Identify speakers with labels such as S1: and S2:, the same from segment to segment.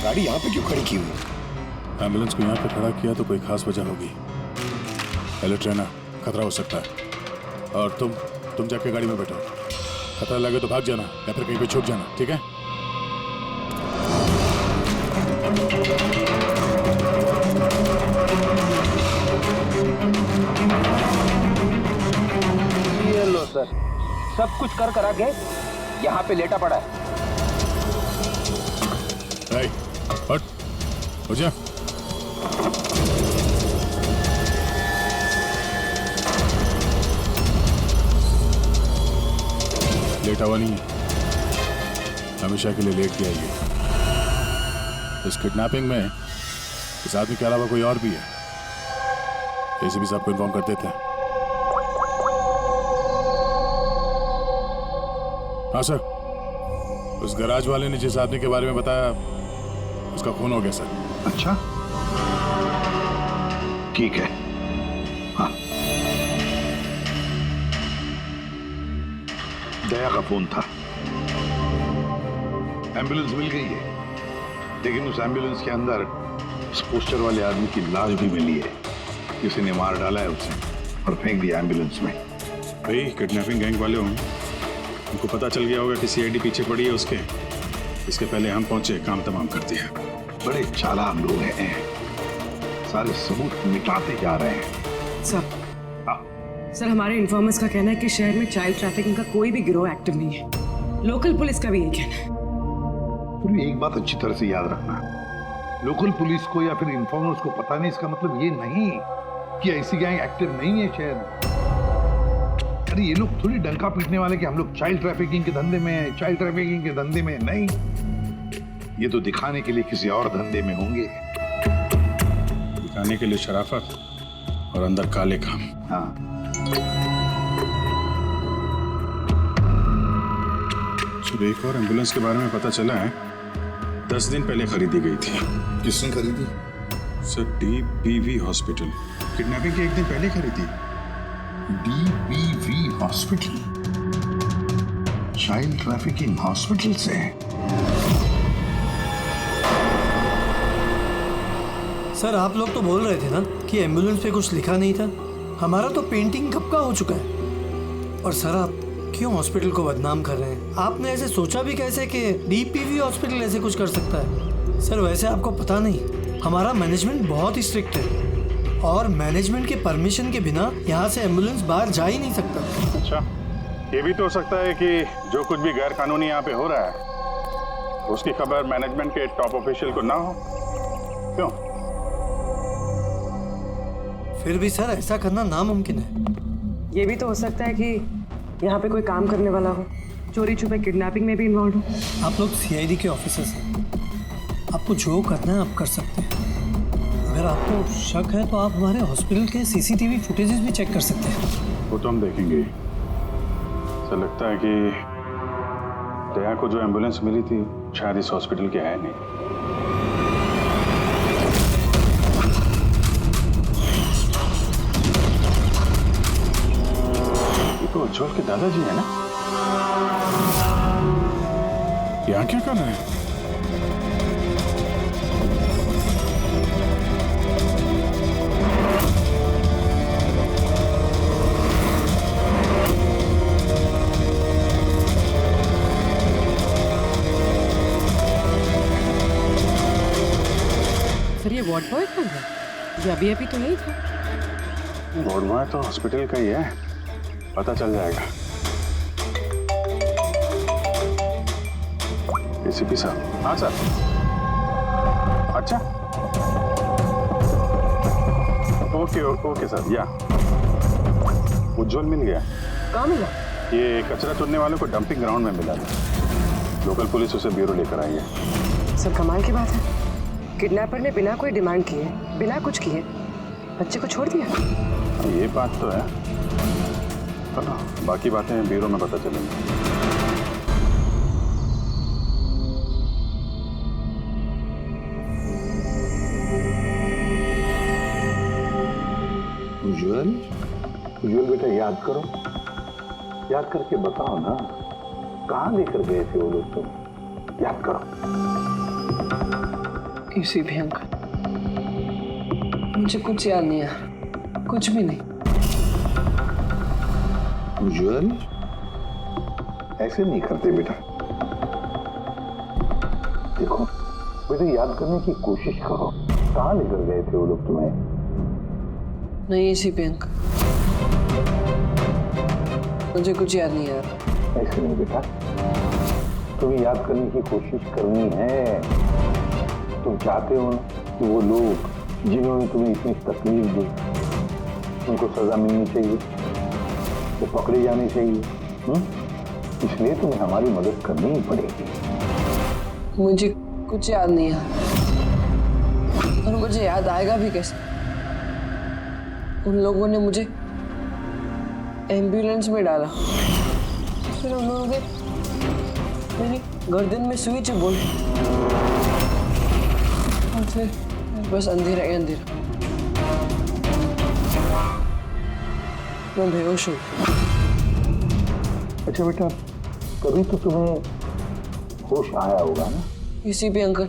S1: गाड़ी यहाँ पे क्यों खड़ी की हुई?
S2: एम्बुलेंस को यहाँ पे खड़ा किया तो कोई खास वजह होगी। हेलो ट्रेनर, खतरा हो सकता है। और तुम जाके गाड़ी में बैठो। खतरा लगे तो भाग जाना या फिर कहीं पे छुप जाना, ठीक है?
S3: ये लो सर, सब कुछ कर करा के यहाँ पे लेटा पड़ा है।
S2: हट, हो जा। लेटा हुआ नहीं है, हमेशा के लिए लेट गया ये। इस किडनैपिंग में इस आदमी के अलावा कोई और भी है, एसीपी साहब को इन्फॉर्म कर देते हैं। हाँ सर, उस गैराज वाले ने जिस आदमी के बारे में बताया उसका खून हो गया सर।
S1: अच्छा, ठीक है। हाँ, दया का फोन था। एम्बुलेंस मिल गई है, लेकिन उस एम्बुलेंस के अंदर उस पोस्टर वाले आदमी की लाश भी मिली है। किसी ने मार डाला है उसे और फेंक दिया एम्बुलेंस में।
S2: भाई किडनैपिंग गैंग वाले हों, उनको पता चल गया होगा कि सीआईडी पीछे पड़ी है उसके। इसके पहले हम पहुंचे, काम तमाम कर दिया।
S1: बड़े चालाक लोग हैं, सारे सबूत मिटाते जा रहे हैं।
S4: सर हमारे इन्फॉर्मर्स का कहना है कि शहर में चाइल्ड ट्रैफिकिंग का कोई भी गिरोह एक्टिव नहीं है। लोकल पुलिस का भी यही कहना है।
S1: फिर एक बात अच्छी तरह से याद रखना, लोकल पुलिस को या फिर इन्फॉर्मर्स को पता नहीं, इसका मतलब ये नहीं कि ऐसी गैंग एक्टिव नहीं है शहर में। अरे ये लोग थोड़ी डंका पीटने वाले कि हम लोग चाइल्ड ट्रैफिकिंग के धंधे में हैं, चाइल्ड ट्रैफिकिंग के धंधे में नहीं। ये तो दिखाने के लिए किसी और धंधे में होंगे।
S2: दिखाने के लिए शराफत और अंदर काले काम।
S1: हाँ,
S2: सुबह एक और एम्बुलेंस के बारे में पता चला है, 10 दिन पहले खरीदी गई थी।
S1: किसने खरीदी?
S2: Sir, DBV hospital. किडनैपिंग के एक दिन पहले खरीदी।
S1: DBV hospital, child trafficking hospital से।
S5: सर आप लोग तो बोल रहे थे ना कि एम्बुलेंस पे कुछ लिखा नहीं था। हमारा तो पेंटिंग कब का हो चुका है। और सर आप क्यों हॉस्पिटल को बदनाम कर रहे हैं? आपने ऐसे सोचा भी कैसे कि DBV हॉस्पिटल ऐसे कुछ कर सकता है? सर वैसे आपको पता नहीं, हमारा मैनेजमेंट बहुत ही स्ट्रिक्ट है और मैनेजमेंट के परमिशन के बिना यहाँ से एम्बुलेंस बाहर जा ही नहीं सकता।
S2: अच्छा, ये भी तो हो सकता है कि जो कुछ भी गैर कानूनी यहाँ पे हो रहा है उसकी खबर मैनेजमेंट के टॉप ऑफिशियल को ना हो। क्यों?
S5: फिर भी सर ऐसा करना नामुमकिन है।
S4: ये भी तो हो सकता है कि यहाँ पे कोई काम करने वाला हो, चोरी छुपे किडनैपिंग में भी इन्वॉल्व हो।
S5: आप लोग CID के ऑफिसर्स हैं, आपको जो करना है आप कर सकते हैं। अगर आपको शक है तो आप हमारे हॉस्पिटल के CCTV फुटेजेस भी चेक कर सकते हैं।
S2: वो तो हम देखेंगे। ऐसा लगता है कि दया को जो एम्बुलेंस मिली थी शायद इस हॉस्पिटल की है नहीं। ये तो उज्जवल के दादाजी है ना? यहाँ क्या कर रहे हैं?
S4: सर ये वार्ड बॉय कौन है? ये अभी तो नहीं था।
S2: वार्ड बॉय तो हॉस्पिटल का ही है, पता चल जाएगा। एसीपी साहब। हाँ सर। अच्छा, ओके सर। या उज्जवल मिल गया।
S4: कहाँ मिला?
S2: ये कचरा चुनने वालों को डंपिंग ग्राउंड में मिला था। लोकल पुलिस उसे ब्यूरो लेकर आई है।
S4: सर कमाल की बात है, किडनैपर ने बिना कोई डिमांड किए, बिना कुछ किए बच्चे को छोड़ दिया।
S2: ये बात तो है, पर ना बाकी बातें ब्यूरो में पता चलेंगी।
S1: उज्जवल बेटा याद करो, याद करके बताओ ना, कहाँ लेकर गए थे वो लोग तुम? याद करो।
S4: इसी भी अंकल, मुझे कुछ याद नहीं यार, कुछ भी नहीं।
S1: उज्जवल, ऐसे नहीं करते बेटा। देखो बेटा, याद करने की कोशिश करो, कहाँ निकल गए थे वो लोग तुम्हें?
S4: नहीं इसी पे अंकल, मुझे कुछ याद नहीं यार।
S1: ऐसे नहीं बेटा, तुम्हें याद करने की कोशिश करनी है। तुम चाहते हो ना कि वो लोग जिन्होंने तुम्हें इतनी तकलीफ दी उनको सजा मिलनी चाहिए, वो पकड़े जाने चाहिए। इसलिए तुम्हें हमारी मदद करनी ही पड़ेगी।
S4: मुझे कुछ याद नहीं यार, और मुझे याद आएगा भी कैसे? उन लोगों ने मुझे एम्बुलेंस में डाला, फिर उन लोगों ने मेरी गर्दन में सुई चुभोई, और फिर बस अंधेरा ही अंधेरा। मैं बेहोश हूँ।
S1: अच्छा बेटा, कभी तो तुम्हें होश आया होगा ना?
S4: इसी पे अंकल,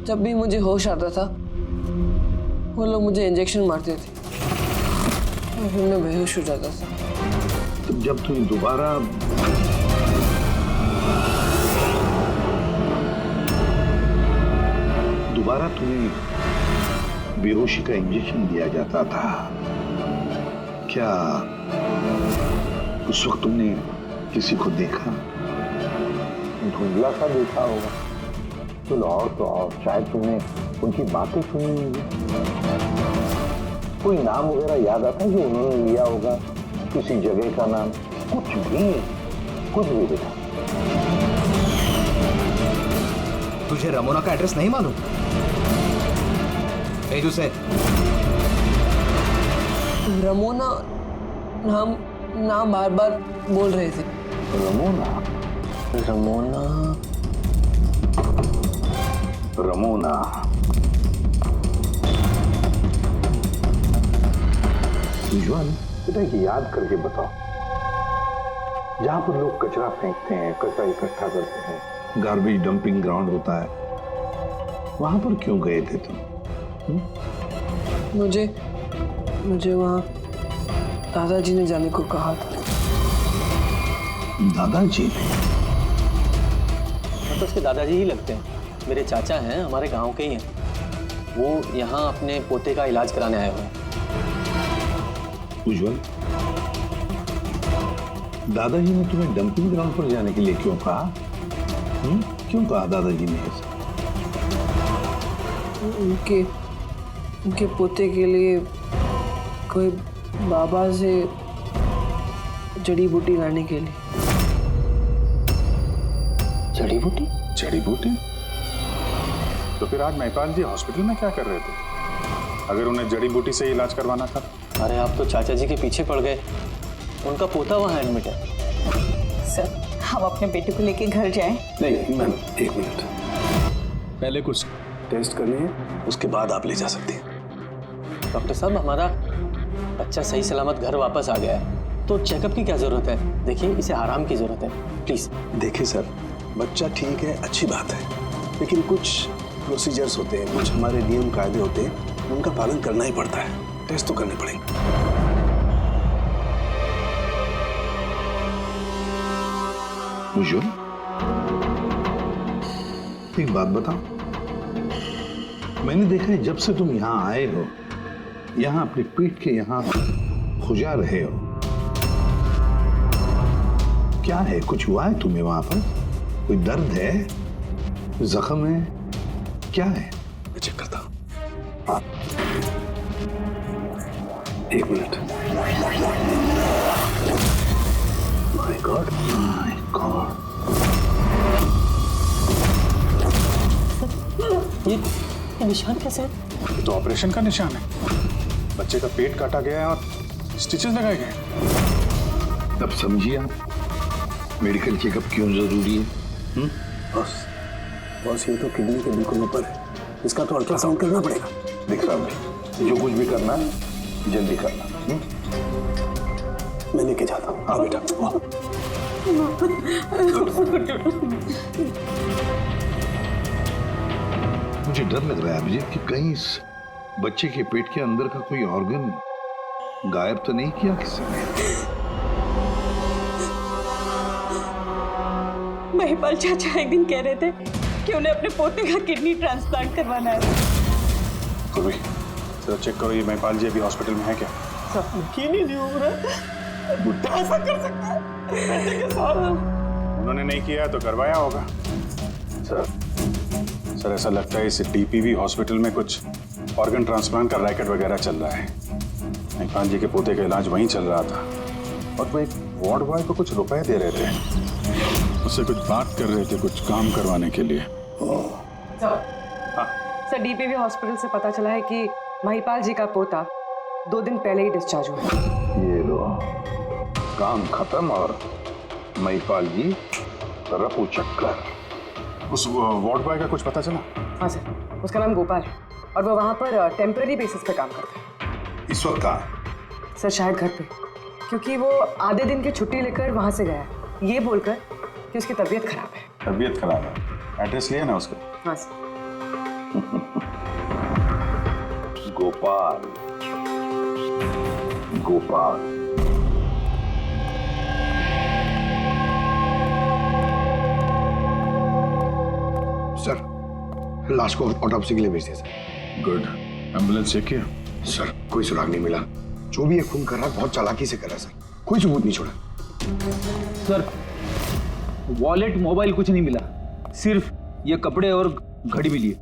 S4: जब भी मुझे होश आता था वो लोग मुझे इंजेक्शन मारते थे और फिर मैं बेहोश हो जाता था।
S1: तो जब तुम्हें दोबारा तुम्हें बेहोशी का इंजेक्शन दिया जाता था, क्या उस वक्त तुमने किसी को देखा? धुंधला सा देखा होगा। चलो और तो और, शायद तुमने उनकी बातें सुनी होंगी। कोई नाम वगैरह याद आता है जो उन्होंने लिया होगा, किसी जगह का नाम? कुछ भी बेटा।
S6: तुझे रमोना का एड्रेस नहीं मालूम? भेज उसे।
S4: रमोना नाम बार बार बोल रहे थे।
S1: रमोना उज्जवल, बेटा याद करके बताओ, जहां पर लोग कचरा फेंकते हैं, कचरा इकट्ठा करते हैं, गार्बेज डंपिंग ग्राउंड होता है, वहां पर क्यों गए थे तुम?
S4: मुझे वहाँ दादाजी ने जाने को कहा था।
S1: दादाजी?
S7: तो उसके दादाजी ही लगते हैं। मेरे चाचा हैं, हमारे गांव के ही हैं। वो यहाँ अपने पोते का इलाज कराने आए हुए हैं।
S1: उज्जवल, दादाजी ने तुम्हें डंपिंग ग्राउंड पर जाने के लिए क्यों कहा? क्यों कहा दादाजी ने ऐसा?
S4: उनके पोते के लिए कोई बाबा से जड़ी बूटी लाने के लिए।
S7: जड़ी बूटी?
S2: जड़ी बूटी? तो फिर आज महिपाल जी हॉस्पिटल में क्या कर रहे थे, अगर उन्हें जड़ी बूटी से इलाज करवाना था?
S7: अरे आप तो चाचा जी के पीछे पड़ गए। उनका पोता वहाँ एडमिट है।
S8: सर, हम अपने बेटे को लेके घर जाएं?
S9: नहीं मैम, एक मिनट, पहले कुछ टेस्ट करनी है, उसके बाद आप ले जा सकती हैं।
S7: डॉक्टर साहब, हमारा बच्चा सही सलामत घर वापस आ गया है, तो चेकअप की क्या जरूरत है? देखिए, इसे आराम की जरूरत है, प्लीज।
S9: देखिए सर, बच्चा ठीक है, अच्छी बात है, लेकिन कुछ प्रोसीजर्स होते हैं, कुछ हमारे नियम कायदे होते हैं, उनका पालन करना ही पड़ता है। टेस्ट तो करने पड़ेंगे।
S1: उज्जवल, एक बात बताओ, मैंने देखा है जब से तुम यहाँ आए हो, यहाँ अपने पीठ के यहाँ खुजा रहे हो। क्या है, कुछ हुआ है तुम्हें वहां पर? कोई दर्द है, जख्म है, क्या है?
S9: मैं चेक करता हूँ।
S1: हाँ।
S9: एक minute. My God,
S1: my God,
S7: ये निशान कैसे है?
S2: ये तो ऑपरेशन का निशान है। बच्चे का पेट काटा गया है और स्टिचेस लगाए गए।
S1: तब समझिए आप मेडिकल चेकअप क्यों जरूरी है?
S9: बॉस, ये तो किडनी के बिल्कुल ऊपर है, इसका तो अल्ट्रासाउंड करना पड़ेगा।
S1: देख साहब, जो कुछ भी करना है जल्दी करना।
S9: मैं लेके जाता हूँ। हाँ बेटा।
S1: मुझे डर लग रहा है अभिजीत कि कहीं इस बच्चे के पेट के अंदर का कोई ऑर्गन गायब तो नहीं किया किसी ने।
S8: महिपाल चाचा एक दिन कह रहे थे कि उन्हें अपने पोते का किडनी ट्रांसप्लांट करवाना है।
S2: पूर्वी जरा चेक करो, ये महिपाल जी अभी हॉस्पिटल में है क्या?
S7: यकीन ही नहीं हो रहा, बुढ़ा ऐसा कर सकता है बेटे के साथ।
S2: उन्होंने नहीं किया है तो करवाया होगा। सर ऐसा लगता है इस डीपीवी हॉस्पिटल में कुछ ऑर्गन ट्रांसप्लांट का रैकेट वगैरह चल रहा है। महिपाल जी के पोते का इलाज वहीं चल रहा था और वो एक वार्ड बॉय को कुछ रुपए दे रहे थे, उससे कुछ बात कर रहे थे कुछ काम करवाने के लिए।
S10: सर डीपीवी हॉस्पिटल से पता चला है कि महिपाल जी का पोता 2 दिन पहले ही डिस्चार्ज हुआ।
S1: ये लो, काम खत्म और महिपाल जी रफू चक्कर।
S2: उस वार्ड बॉय का कुछ पता चला?
S10: हाँ सर, उसका नाम गोपाल है और वो वहाँ पर टेम्पररी बेसिस पे काम करता है।
S1: इस वक्त कहाँ है?
S10: सर शायद घर पे, क्योंकि वो आधे दिन की छुट्टी लेकर वहाँ से गया है ये बोलकर कि उसकी तबीयत खराब है।
S2: तबीयत खराब है? एड्रेस लिया ना उसका?
S10: हाँ सर।
S1: गोपाल गोपाल सर, लाश को ऑटोप्सी के लिए भेज दिया सर।
S2: गुड। एम्बुलेंस चेक किया?
S1: सर कोई सुराग नहीं मिला। जो भी ये खून कर रहा बहुत चालाकी से कर रहा सर, कोई सबूत नहीं छोड़ा।
S3: सर वॉलेट मोबाइल कुछ नहीं मिला, सिर्फ ये कपड़े और घड़ी मिली है।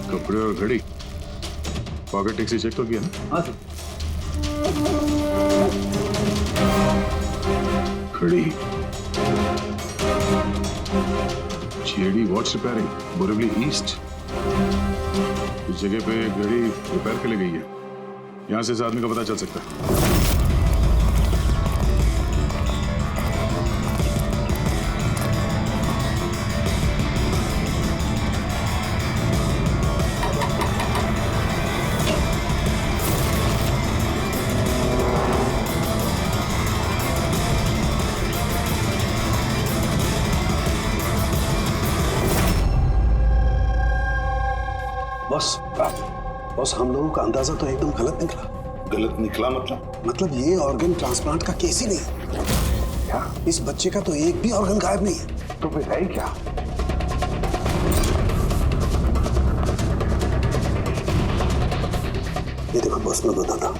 S2: कपड़े और घड़ी? पॉकेट टैक्सी चेक तो किया ना?
S3: हाँ सर।
S2: घड़ी JD watch repairing, Borivali east. इस जगह पे घड़ी रिपेयर के लिए गई है, यहां से इस आदमी का पता चल सकता है।
S9: बॉस हम लोगों का अंदाजा तो एकदम गलत निकला।
S1: गलत निकला
S9: मतलब ये ऑर्गन ट्रांसप्लांट का केस ही नहीं।
S1: क्या?
S9: इस बच्चे का तो एक भी ऑर्गन गायब नहीं है।
S1: तो फिर है क्या?
S9: ये देखो बॉस, मैं बताता हूँ।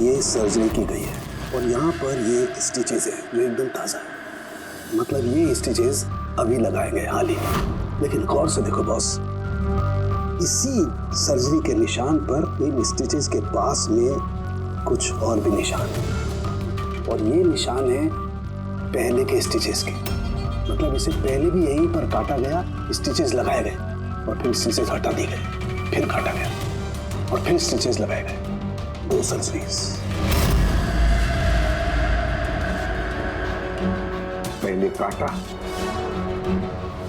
S9: ये सर्जरी की गई है और यहाँ पर ये स्टिचेस है जो एकदम ताजा है। मतलब ये स्टिचेस अभी लगाए गए हाल ही में। लेकिन गौर से देखो बॉस, इसी सर्जरी के निशान पर इन स्टिचेस के पास में कुछ और भी निशान है और ये निशान है पहले के स्टिचेस के। मतलब इसे पहले भी यहीं पर काटा गया, स्टिचेस लगाए गए और फिर स्टिचेस हटा दिए गए, फिर काटा गया और फिर स्टिचेस लगाए गए। 2 सर्जरीज।
S1: पहले काटा,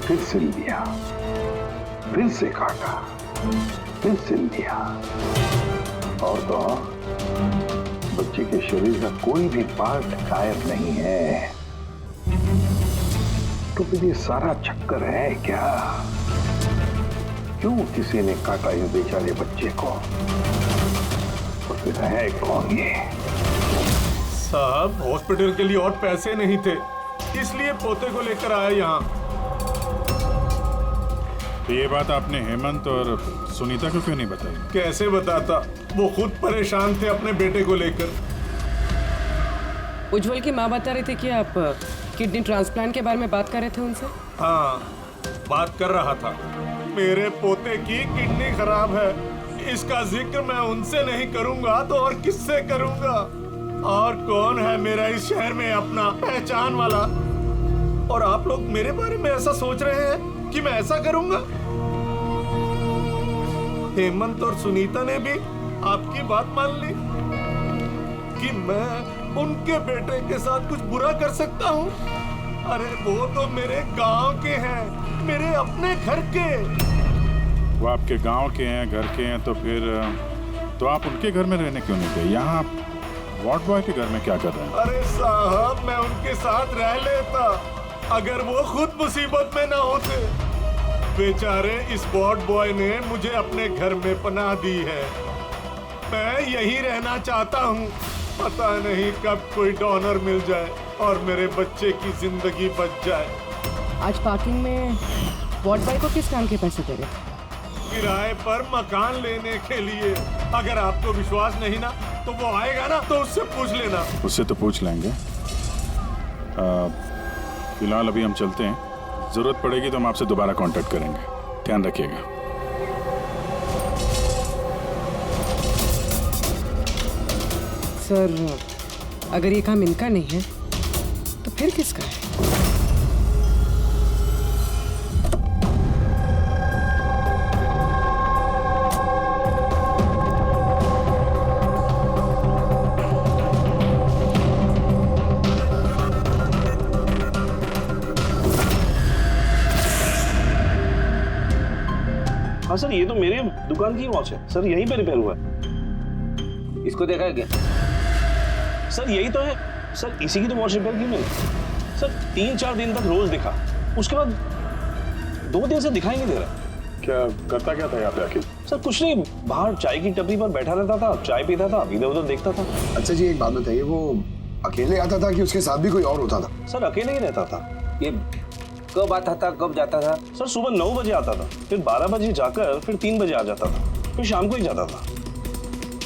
S1: फिर सिल दिया, फिर से काटा, फिर सिल दिया। और तो बच्चे के शरीर का कोई भी पार्ट गायब नहीं है। तो फिर ये सारा चक्कर है क्या? क्यों किसी ने काटा ये बेचारे बच्चे को? तो फिर है कौन ये?
S11: साहब हॉस्पिटल के लिए और पैसे नहीं थे, इसलिए पोते को लेकर आया यहाँ।
S2: तो ये बात आपने हेमंत और सुनीता को क्यों नहीं बताई?
S11: कैसे बताता, वो खुद परेशान थे अपने बेटे को लेकर।
S10: उज्जवल की माँ बता रही थी कि आप किडनी ट्रांसप्लांट के बारे में बात कर रहे थे उनसे।
S11: हाँ बात कर रहा था। मेरे पोते की किडनी खराब है, इसका जिक्र मैं उनसे नहीं करूंगा तो और किससे करूंगा? और कौन है मेरा इस शहर में अपना पहचान वाला? और आप लोग मेरे बारे में ऐसा सोच रहे हैं कि मैं ऐसा करूंगा? हेमंत और सुनीता ने भी आपकी बात मान ली कि मैं उनके बेटे के साथ कुछ बुरा कर सकता हूँ। अरे वो तो मेरे गांव के हैं, मेरे अपने घर के।
S2: वो आपके गांव के हैं, घर के हैं, तो फिर तो आप उनके घर में रहने क्यों नहीं गए? यहाँ वार्ड बॉय के घर में क्या कर रहे हैं?
S11: अरे साहब मैं उनके साथ रह लेता अगर वो खुद मुसीबत में ना होते। बेचारे इस वॉर्ड बॉय ने मुझे अपने घर में पनाह दी है। मैं यहीं रहना चाहता हूँ। पता नहीं कब कोई डोनर मिल जाए और मेरे बच्चे की जिंदगी बच जाए।
S10: आज पार्किंग में वार्ड बॉय को किस काम के पैसे दे रहे?
S11: किराए पर मकान लेने के लिए। अगर आपको विश्वास नहीं ना तो वो आएगा ना तो उससे पूछ लेना।
S2: उससे तो पूछ लेंगे। फिलहाल अभी हम चलते हैं, जरूरत पड़ेगी तो हम आपसे दोबारा कांटेक्ट करेंगे। ध्यान रखिएगा।
S10: सर, अगर ये काम इनका नहीं है तो फिर किसका है?
S12: हाँ सर, ये तो मेरे दुकान की वॉच है सर, यहीं पे रिपेयर हुआ है।
S3: इसको देखा है क्या?
S12: सर यही तो है सर, इसी की तो वॉच रिपेयर की मैंने सर। 3-4 दिन तक रोज दिखा, उसके बाद 2 दिन से दिखाई नहीं दे रहा।
S2: क्या करता क्या था यहाँ पे आखिर?
S12: सर कुछ नहीं, बाहर चाय की टपरी पर बैठा रहता था, चाय पीता था, इधर उधर देखता था।
S9: अच्छा जी, एक बात बताइए, वो अकेले आता था कि उसके साथ भी कोई और होता था?
S12: सर अकेले ही रहता था।
S3: ये कब आता था, कब जाता था?
S12: सर सुबह 9 बजे आता था, फिर 12 बजे जाकर फिर 3 बजे आ जाता था, फिर शाम को ही जाता था।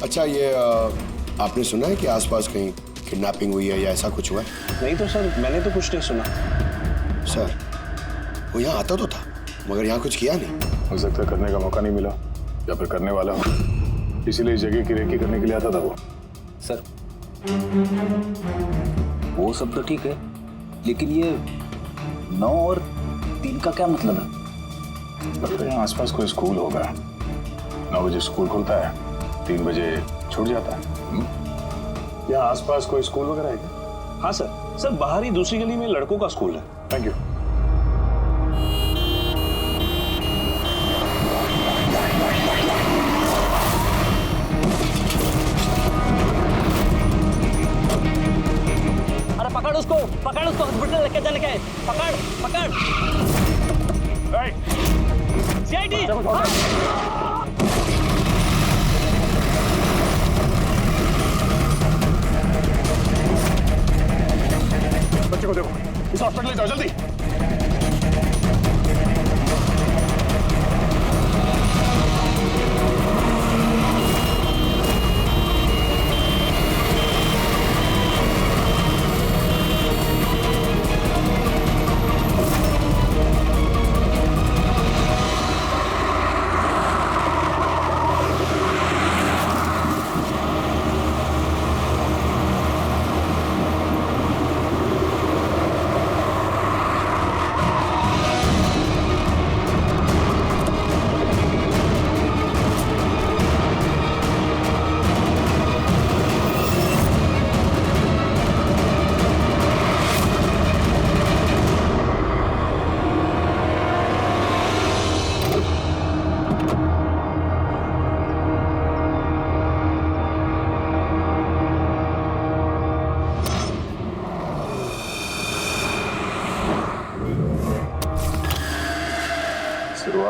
S9: अच्छा, ये आपने सुना है कि आसपास कहीं किडनैपिंग हुई है या ऐसा कुछ हुआ है?
S12: नहीं तो सर, मैंने तो कुछ नहीं सुना।
S9: सर, वो यहाँ आता तो था मगर यहाँ कुछ किया नहीं।
S2: हो सकता है करने का मौका नहीं मिला या फिर करने वाला हो, इसीलिए इस जगह की रेकी करने के लिए आता था वो।
S3: सर वो सब तो ठीक है, लेकिन ये 9 और 3 का क्या मतलब है?
S2: लगता है यहाँ आसपास कोई स्कूल होगा। 9 बजे स्कूल खुलता है, 3 बजे छूट जाता है। यहाँ आसपास कोई स्कूल वगैरह है क्या?
S12: हाँ सर, सर बाहर ही दूसरी गली में लड़कों का स्कूल है।
S2: Thank you.
S7: अरे पकड़ उसको हॉस्पिटल लेके जाने का है। पकड़ सीआईडी।
S2: बच्चे को देखो, इस हॉस्पिटल ले जाओ जल्दी।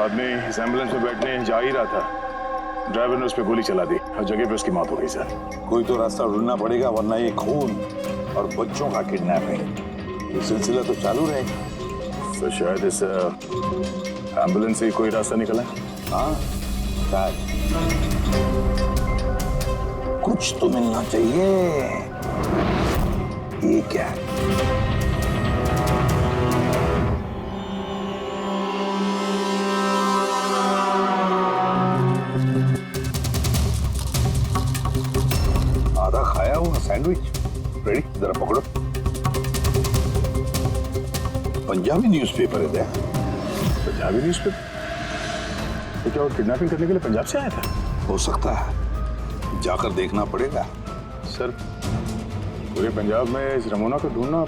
S2: आदमी इस एम्बुलेंस में बैठने जा ही रहा था, ड्राइवर ने उस पर गोली चला दी और जगह पे उसकी मौत हो गई। सर
S1: कोई तो रास्ता ढूंढना पड़ेगा, वरना ये खून और बच्चों का किडनैपिंग ये सिलसिला तो चालू रहेगा।
S2: तो शायद इस एम्बुलेंस से कोई रास्ता निकला।
S1: हाँ शायद कुछ तो मिलना चाहिए। ये क्या है? आधा खाया हुआ सैंडविच रेडी, जरा पकड़ो। पंजाबी न्यूज़पेपर है।
S2: पंजाबी न्यूज़पेपर? तो क्या वो किडनैपिंग करने के लिए पंजाब से आया था?
S1: हो सकता है, जाकर देखना पड़ेगा।
S2: सर पूरे पंजाब में इस रमोना को ढूंढना,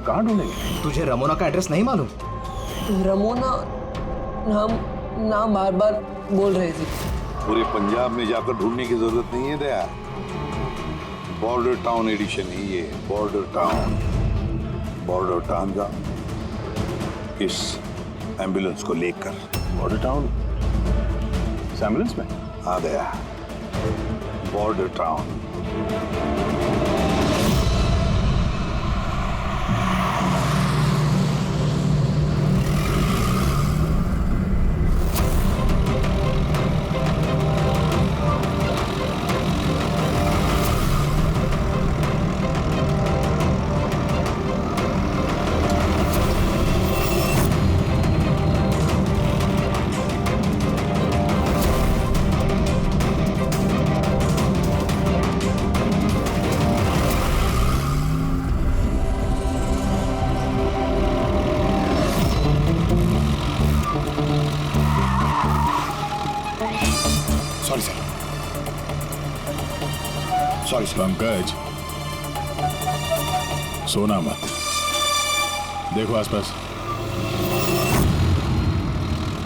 S2: कहाँ ढूंढेंगे?
S6: तुझे रमोना का एड्रेस नहीं मालूम?
S4: रमोना नाम बार बार बोल रहे थे।
S1: पूरे पंजाब में जाकर ढूंढने की जरूरत नहीं है दया। बॉर्डर टाउन एडिशन है ये, बॉर्डर टाउन। बॉर्डर टाउन जा इस एम्बुलेंस को लेकर
S2: बॉर्डर टाउन इस एम्बुलेंस में
S1: आ गया border town.
S9: Sorry sir, sorry sir.
S2: Pankaj, सोना मत, देखो आसपास,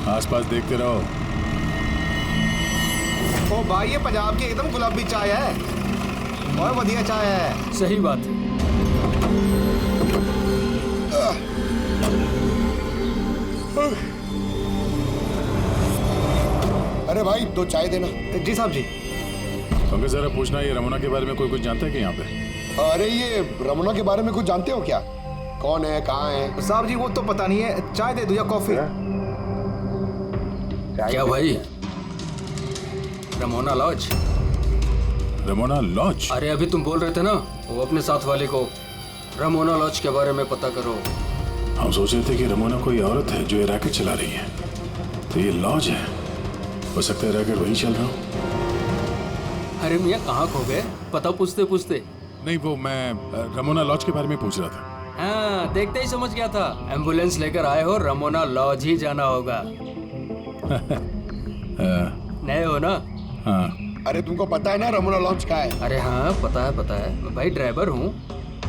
S2: आसपास देखते रहो।
S6: ओ भाई, ये पंजाब की एकदम गुलाबी चाय है और बढ़िया चाय है।
S7: सही बात है।
S9: अरे भाई, 2 चाय देना।
S6: जी साहब जी।
S2: पंकज जरा पूछना, ये रमोना के बारे में कोई कुछ जानता है कि यहाँ पे?
S9: अरे ये रमोना के बारे में कुछ जानते हो क्या? कौन है, कहाँ है?
S6: साहब जी वो तो पता नहीं है, चाय दे दो या कॉफी?
S7: क्या भाई, रमोना लॉज?
S2: Ramona laws?
S7: अरे अभी तुम बोल रहे थे ना, वो अपने साथ वाले को रमोना लॉज के बारे में पता करो।
S2: हम सोच रहे थे कि रमोना कोई औरत है जो ये रैकेट चला रही है, तो ये लॉज है, हो सकता है रैकेट वहीं चल रहा हो।
S7: अरे मियाँ कहाँ खो गए, पता पूछते पूछते?
S2: नहीं, वो मैं रमोना लॉज के बारे में पूछ रहा था।
S7: हाँ, देखते ही समझ गया था, एम्बुलेंस लेकर आए हो, रमोना लॉज ही जाना होगा। नए हो ना?
S2: हाँ।
S9: अरे तुमको पता है ना रमोना लॉज का है?
S7: अरे हाँ, पता है मैं भाई ड्राइवर हूँ,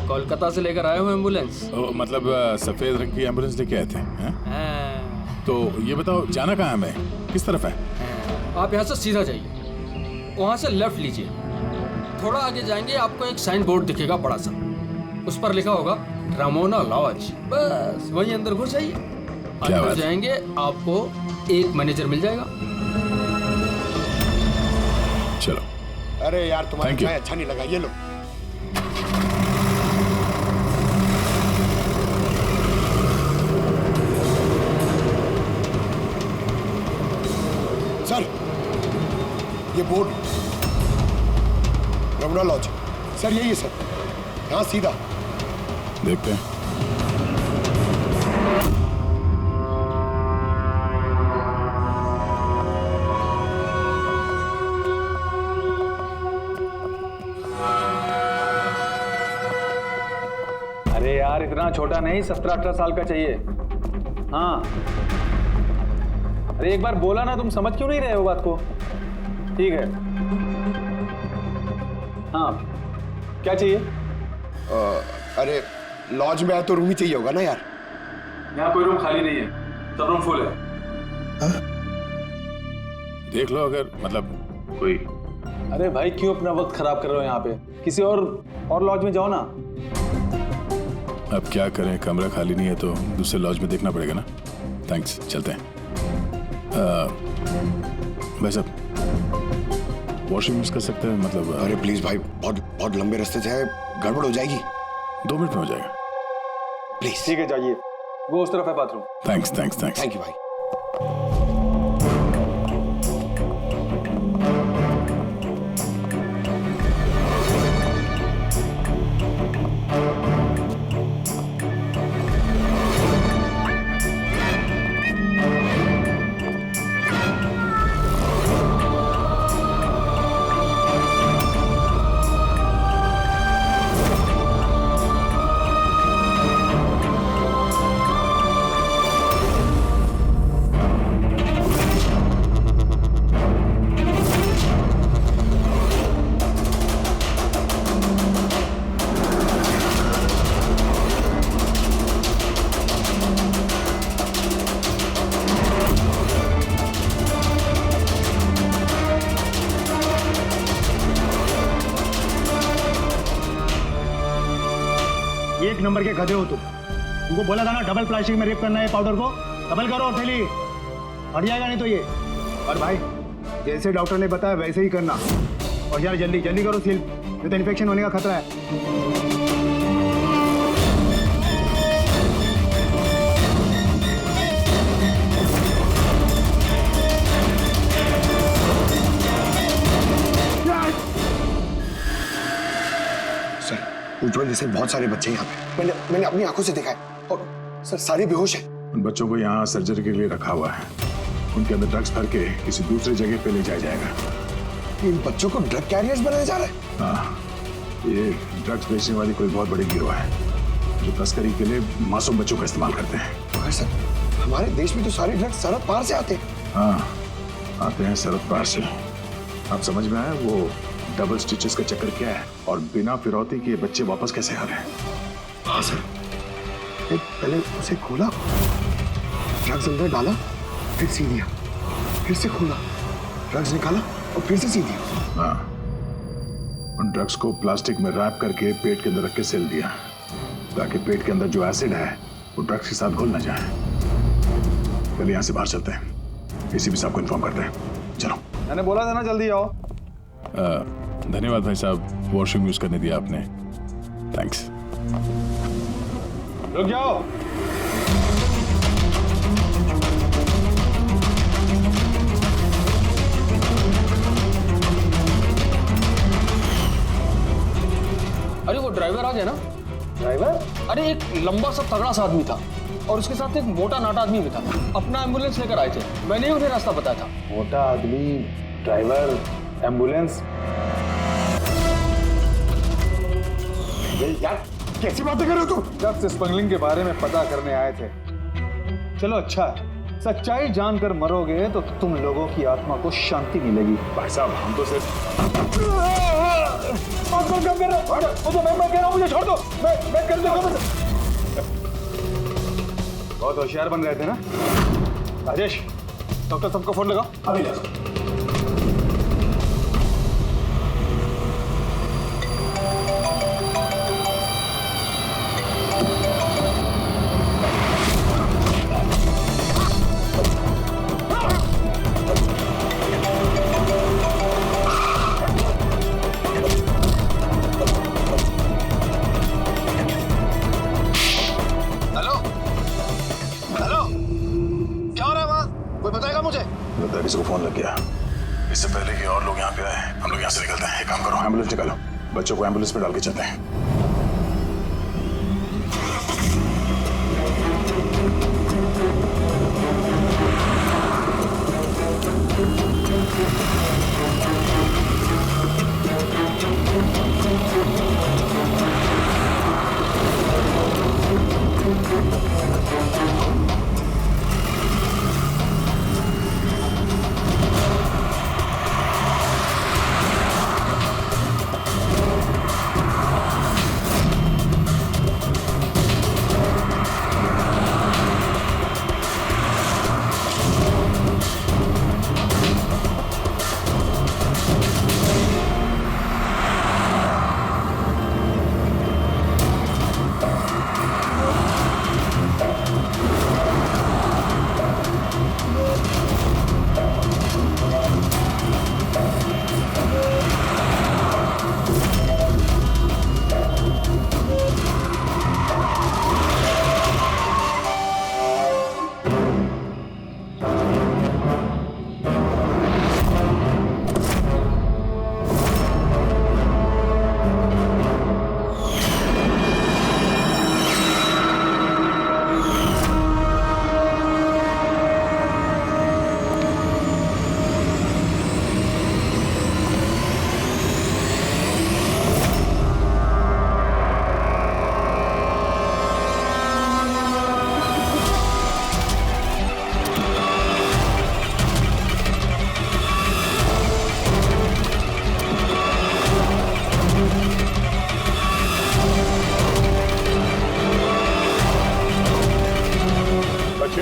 S7: कोलकाता से लेकर आए हो एम्बुलेंस।
S2: मतलब सफेद रंग की एम्बुलेंस लेके आए थे?
S7: हाँ।
S2: तो ये बताओ, जाना कहाँ है, मैं किस तरफ है?
S7: आप यहाँ से सीधा जाइए, वहाँ से लेफ्ट लीजिए, थोड़ा आगे जाएंगे आपको एक साइन बोर्ड दिखेगा बड़ा सा, उस पर लिखा होगा रमोना लॉज, बस वहीं अंदर घुस जाइए। अंदर जाएंगे आपको एक मैनेजर मिल जाएगा।
S2: चलो।
S9: अरे यार, तुम्हारा चाय अच्छा नहीं लगा, ये लो। सर, ये बोर्ड रमोना लॉज सर, यही है सर, यहाँ सीधा
S2: देखते हैं।
S3: अरे यार, इतना छोटा नहीं, 17-18 साल का चाहिए। हाँ, अरे एक बार बोला ना, तुम समझ क्यों नहीं रहे हो बात को? ठीक है। हाँ, क्या चाहिए?
S9: अरे लॉज में आए तो रूम ही चाहिए होगा ना यार?
S3: यहाँ कोई रूम खाली नहीं है, सब रूम फुल है।
S2: देख लो अगर मतलब कोई।
S3: अरे भाई, क्यों अपना वक्त खराब कर रहे हो यहाँ पे? किसी और लॉज में जाओ ना।
S2: अब क्या करें, कमरा खाली नहीं है तो दूसरे लॉज में देखना पड़ेगा ना। थैंक्स, चलते हैं। भाई साहब, वॉशरूम यूज कर सकते हैं मतलब?
S9: अरे प्लीज भाई, बहुत लंबे रास्ते से है, गड़बड़ हो जाएगी।
S2: 2 मिनट में हो जाएगा,
S9: प्लीज।
S3: ठीक है, जाइए, वो उस तरफ है बाथरूम।
S2: थैंक्स।
S9: थैंक यू भाई।
S13: एक नंबर के गधे हो तुमको बोला था ना, डबल प्लास्टिक में रेप करना है पाउडर को, डबल करो थैली।
S6: हट जाएगा नहीं तो ये। और भाई जैसे डॉक्टर ने बताया वैसे ही करना। और यार जल्दी जल्दी करो सील, नहीं तो इन्फेक्शन होने का खतरा है।
S9: उज्जवल जैसे बहुत सारे बच्चे यहाँ पे मैंने अपनी आंखों से देखा है। और सर सारे बेहोश हैं।
S2: उन बच्चों को यहाँ सर्जरी के लिए रखा हुआ है। उनके अंदर ड्रग्स भर के किसी दूसरी जगह पे ले जाया जाएगा।
S9: इन बच्चों को ड्रग कैरियर्स बनाया जा रहा है।
S2: हाँ, ये ड्रग्स बेचने वाली कोई बहुत बड़ी गिरोह है जो तस्करी के लिए मासूम बच्चों का इस्तेमाल करते हैं।
S9: मगर सर हमारे देश में तो सारे ड्रग्स सरहद पार से आते हैं।
S2: हाँ, आते हैं सरहद पार से। आप समझ में आया वो डबल स्टिचेस का चक्कर क्या है और बिना फिरौती के बच्चे वापस कैसे आ रहे हैं?
S9: हाँ सर, पहले उसे खोला, ड्रग्स अंदर डाला, फिर सी दिया, फिर से खोला, ड्रग्स निकाला और फिर से सी दिया।
S2: हाँ, उन ड्रग्स को प्लास्टिक में रैप करके पेट के अंदर रख के सिल दिया ताकि पेट के अंदर जो एसिड है वो ड्रग्स के साथ घुल ना जाए। पहले यहाँ से बाहर चलते हैं, एसीपी साहब को इन्फॉर्म करते हैं। चलो।
S3: मैंने बोला था ना जल्दी आओ।
S2: धन्यवाद भाई साहब, वॉशरूम यूज करने दिया आपने। थैंक्स।
S3: रुक जाओ।
S7: अरे वो ड्राइवर आ गया ना?
S3: ड्राइवर?
S7: अरे एक लंबा सा तगड़ा सा आदमी था और उसके साथ एक मोटा नाटा आदमी भी था। अपना एम्बुलेंस लेकर आए थे, मैंने ही उन्हें रास्ता बताया था।
S3: मोटा आदमी, ड्राइवर, एम्बुलेंस।
S6: यार कैसी बातें कर रहे हो तुम?
S3: ड्रग्स स्मगलिंग के बारे में पता करने आए थे। चलो अच्छा है, सच्चाई जानकर मरोगे तो तुम लोगों की आत्मा को शांति मिलेगी।
S2: भाई साहब हम तो सिर्फ
S3: मैं कह रहा हूँ मुझे छोड़ दो। मैं कर दूंगा। बहुत होशियार बन रहे थे ना राजेश। डॉक्टर साहब को फोन लगाओ। अभी लगाओ।
S2: किसी को फोन लग गया। इससे पहले कि और लोग यहाँ पे आए हम लोग यहाँ से निकलते हैं। एक काम करो, एम्बुलेंस निकालो, बच्चों को एम्बुलेंस पे डाल के चलते हैं।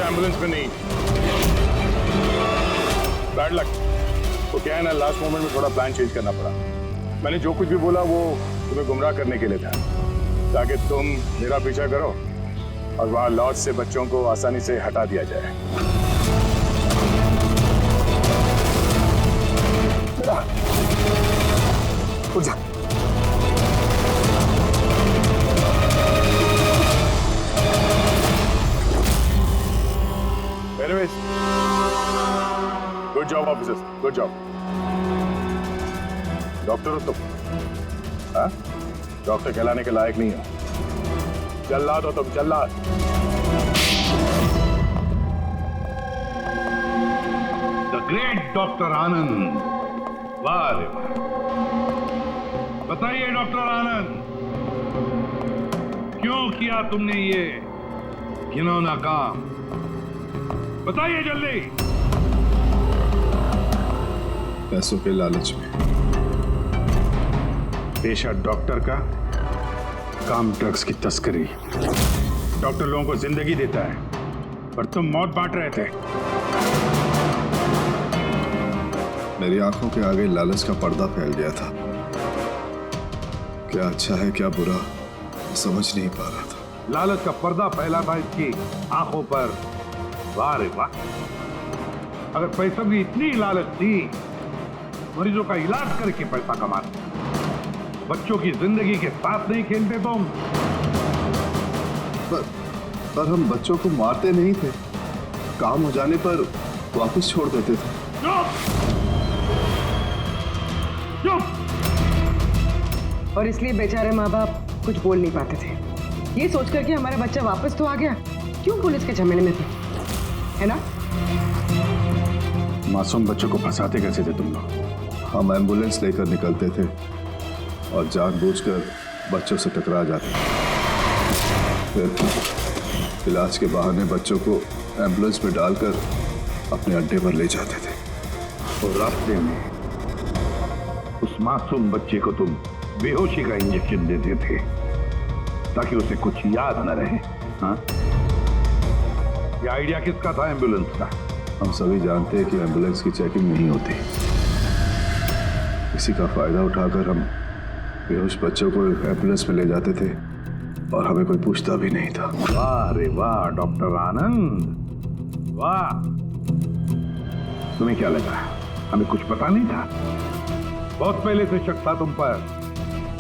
S2: एम्बुलेंस में नहीं। Bad luck. तो क्या है ना, लास्ट मोमेंट में थोड़ा प्लान चेंज करना पड़ा। मैंने जो कुछ भी बोला वो तुम्हें गुमराह करने के लिए था, ताकि तुम मेरा पीछा करो और वहां लॉज से बच्चों को आसानी से हटा दिया जाए। Good job officers, good job. Doctor हो तुम? हाँ? डॉक्टर कहलाने के लायक नहीं हो। जल्लाद हो तुम, जल्लाद।
S1: द ग्रेट डॉक्टर आनंद। वाह रे वाह। बताइए डॉक्टर आनंद, क्यों किया तुमने ये घिनौना काम? बताइए जल्दी।
S2: पैसों के लालच में।
S11: पेशा डॉक्टर का, काम ड्रग्स की तस्करी। डॉक्टर लोगों को जिंदगी देता है, पर तुम मौत बांट रहे थे।
S2: मेरी आंखों के आगे लालच का पर्दा फैल गया था। क्या अच्छा है क्या बुरा समझ नहीं पा रहा था।
S1: लालच का पर्दा फैला था इसकी आंखों पर। वाह रे वाह। अगर पैसों की इतनी लालच थी, मरीजों का इलाज करके पैसा कमाते, बच्चों की जिंदगी के साथ नहीं खेलते तुम।
S2: पर हम बच्चों को मारते नहीं थे, काम हो जाने पर वापस छोड़ देते थे।
S1: चुप! चुप!
S10: और इसलिए बेचारे माँ बाप कुछ बोल नहीं पाते थे। ये सोचकर कि हमारा बच्चा वापस तो आ गया, क्यों पुलिस के झमेले में थे, है ना?
S11: मासूम बच्चों को फंसाते कैसे थे तुम लोग?
S2: हम एम्बुलेंस लेकर निकलते थे और जानबूझकर बच्चों से टकरा जाते थे। फिर इलाज के बहाने बच्चों को एम्बुलेंस में डालकर अपने अड्डे पर ले जाते थे।
S1: और रास्ते में उस मासूम बच्चे को तुम बेहोशी का इंजेक्शन देते थे ताकि उसे कुछ याद न रहे। हाँ? ये आइडिया किसका था एम्बुलेंस का?
S2: हम सभी जानते हैं कि एम्बुलेंस की चेकिंग नहीं होती। इसी का फायदा उठाकर हम बेहोश बच्चों को एम्बुलेंस में ले जाते थे और हमें कोई पूछता भी नहीं था।
S1: वाह रे वाह डॉक्टर आनंद, वाह। तुम्हें क्या लगा हमें कुछ पता नहीं था? बहुत पहले से शक था तुम पर,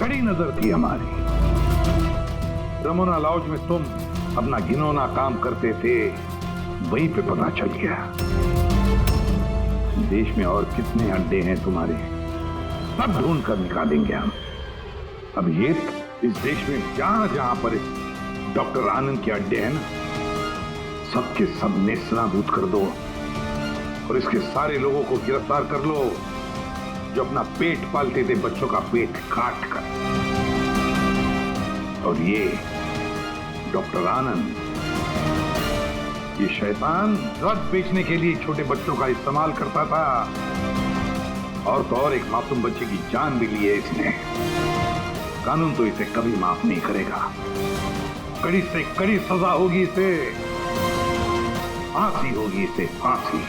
S1: कड़ी नजर थी हमारी। रमोना लॉज में तुम अपना घिनौना काम करते थे, वहीं पे पता चल गया। देश में और कितने अड्डे हैं तुम्हारे, सब ढूंढ कर निकालेंगे हम। अब ये इस देश में जहां जहां पर डॉक्टर आनंद के अड्डे हैं ना, सबके सब नेस्तनाबूद कर दो और इसके सारे लोगों को गिरफ्तार कर लो जो अपना पेट पालते थे बच्चों का पेट काट कर। और ये डॉक्टर आनंद, ये शैतान ड्रग बेचने के लिए छोटे बच्चों का इस्तेमाल करता था। और तो और एक मासूम बच्चे की जान भी ली है इसने। कानून तो इसे कभी माफ नहीं करेगा। कड़ी से कड़ी सजा होगी इसे, फांसी होगी इसे, फांसी।